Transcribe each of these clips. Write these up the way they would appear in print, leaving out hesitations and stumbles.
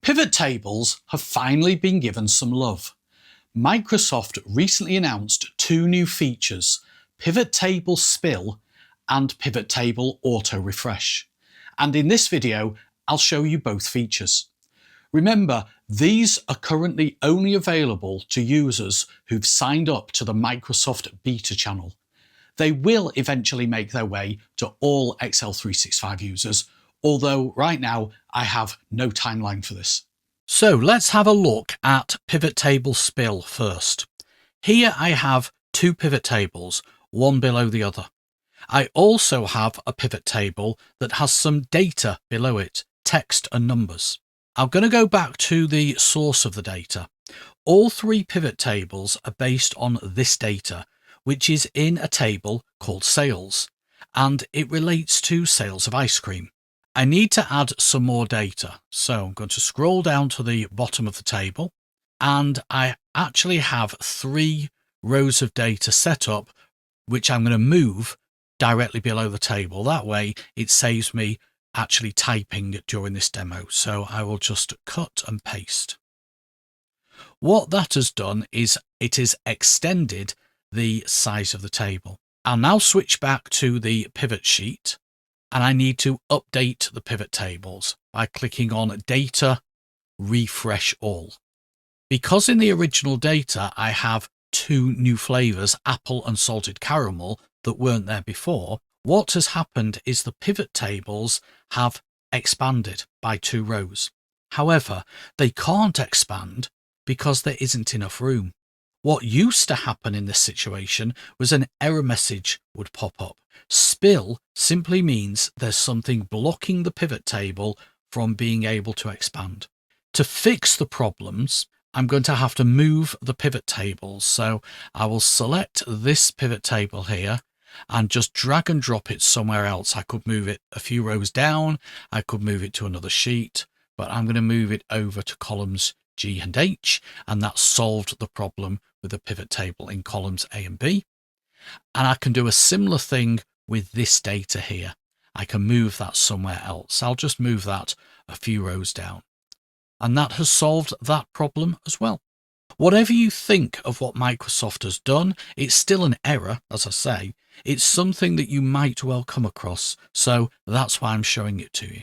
Pivot tables have finally been given some love. Microsoft recently announced two new features, Pivot Table SPILL and Pivot Table AutoRefresh. And in this video, I'll show you both features. Remember, these are currently only available to users who've signed up to the Microsoft beta channel. They will eventually make their way to all Excel 365 users, although right now I have no timeline for this. So let's have a look at Pivot Table SPILL first. Here I have two pivot tables, one below the other. I also have a pivot table that has some data below it, text and numbers. I'm going to go back to the source of the data. All three pivot tables are based on this data, which is in a table called sales, and it relates to sales of ice cream. I need to add some more data, so I'm going to scroll down to the bottom of the table, and I actually have three rows of data set up, which I'm going to move directly below the table. That way it saves me actually typing during this demo, so I will just cut and paste. What that has done is it has extended the size of the table. I'll now switch back to the pivot sheet, and I need to update the pivot tables by clicking on Data, Refresh All. Because in the original data I have two new flavors, apple and salted caramel, that weren't there before, what has happened is the pivot tables have expanded by 2 rows. However, they can't expand because there isn't enough room. What used to happen in this situation was an error message would pop up. Spill simply means there's something blocking the pivot table from being able to expand. To fix the problems, I'm going to have to move the pivot tables. So I will select this pivot table here and just drag and drop it somewhere else. I could move it a few rows down, I could move it to another sheet, but I'm going to move it over to columns G and H, and that solved the problem with the pivot table in columns A and B. And I can do a similar thing with this data here. I can move that somewhere else. I'll just move that a few rows down. And that has solved that problem as well. Whatever you think of what Microsoft has done, it's still an error, as I say. It's something that you might well come across, so that's why I'm showing it to you.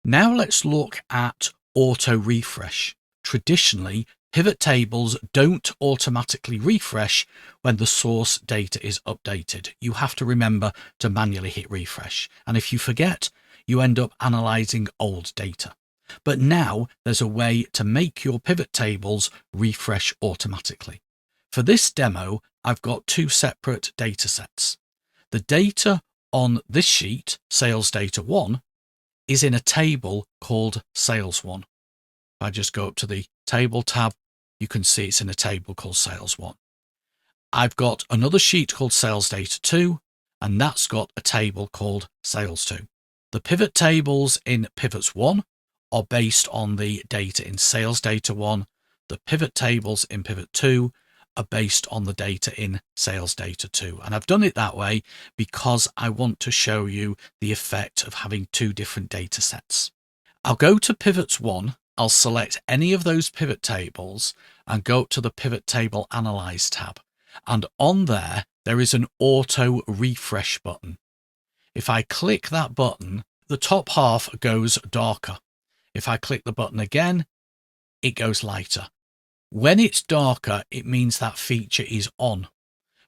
Now let's look at auto refresh. Traditionally, pivot tables don't automatically refresh when the source data is updated. You have to remember to manually hit refresh, and if you forget, you end up analyzing old data. But now there's a way to make your pivot tables refresh automatically. For this demo, I've got two separate data sets. The data on this sheet, Sales Data 1, is in a table called Sales 1. If I just go up to the Table tab, you can see it's in a table called Sales 1. I've got another sheet called Sales Data 2, and that's got a table called Sales 2. The pivot tables in Pivots 1 are based on the data in Sales Data 1. The pivot tables in Pivot 2 are based on the data in Sales Data 2. And I've done it that way because I want to show you the effect of having two different data sets. I'll go to Pivots 1. I'll select any of those pivot tables and go to the Pivot Table Analyze tab. And on there is an Auto Refresh button. If I click that button, the top half goes darker. If I click the button again, it goes lighter. When it's darker, it means that feature is on.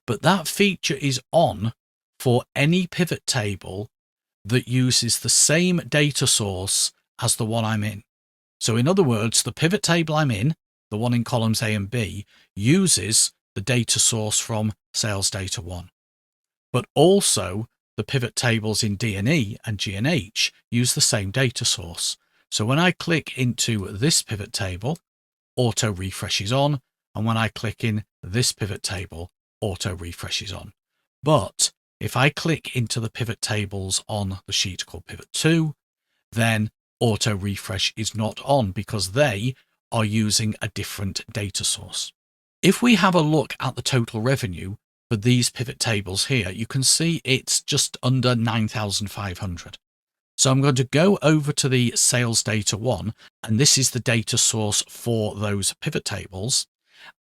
But that feature is on for any pivot table that uses the same data source as the one I'm in. So in other words, the pivot table I'm in, the one in columns A and B, uses the data source from Sales Data 1. But also the pivot tables in D&E and G and H use the same data source. So when I click into this pivot table, auto refresh is on, and when I click in this pivot table, auto refresh is on. But if I click into the pivot tables on the sheet called Pivot 2, then auto refresh is not on because they are using a different data source. If we have a look at the total revenue for these pivot tables here, you can see it's just under 9,500. So I'm going to go over to the sales data one, and this is the data source for those pivot tables,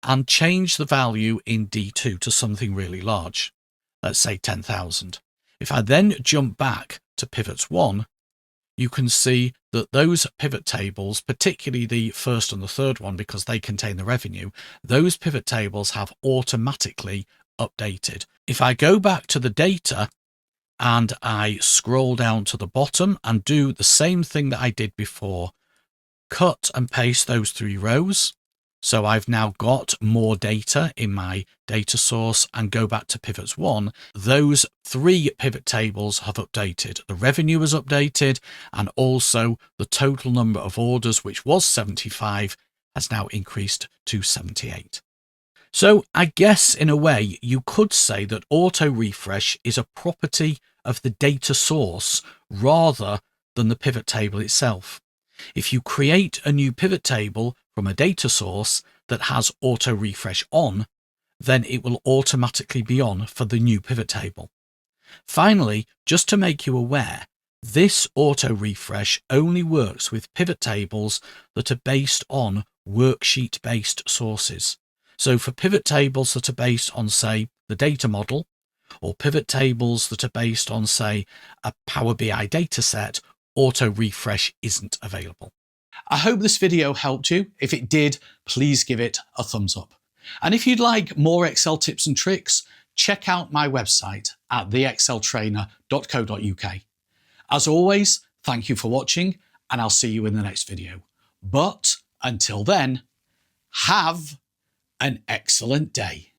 and change the value in D2 to something really large. Let's say 10,000. If I then jump back to pivots 1, you can see that those pivot tables, particularly the first and the third one, because they contain the revenue, those pivot tables have automatically updated. If I go back to the data and I scroll down to the bottom and do the same thing that I did before, cut and paste those 3 rows. So I've now got more data in my data source, and go back to pivots 1. Those 3 pivot tables have updated. The revenue is updated, and also the total number of orders, which was 75, has now increased to 78. So I guess in a way you could say that auto refresh is a property of the data source rather than the pivot table itself. If you create a new pivot table from a data source that has auto refresh on, then it will automatically be on for the new pivot table. Finally, just to make you aware, this auto refresh only works with pivot tables that are based on worksheet based sources. So for pivot tables that are based on, say, the data model, or pivot tables that are based on, say, a Power BI dataset, auto refresh isn't available. I hope this video helped you. If it did, please give it a thumbs up. And if you'd like more Excel tips and tricks, check out my website at theexceltrainer.co.uk. As always, thank you for watching, and I'll see you in the next video. But until then, have an excellent day.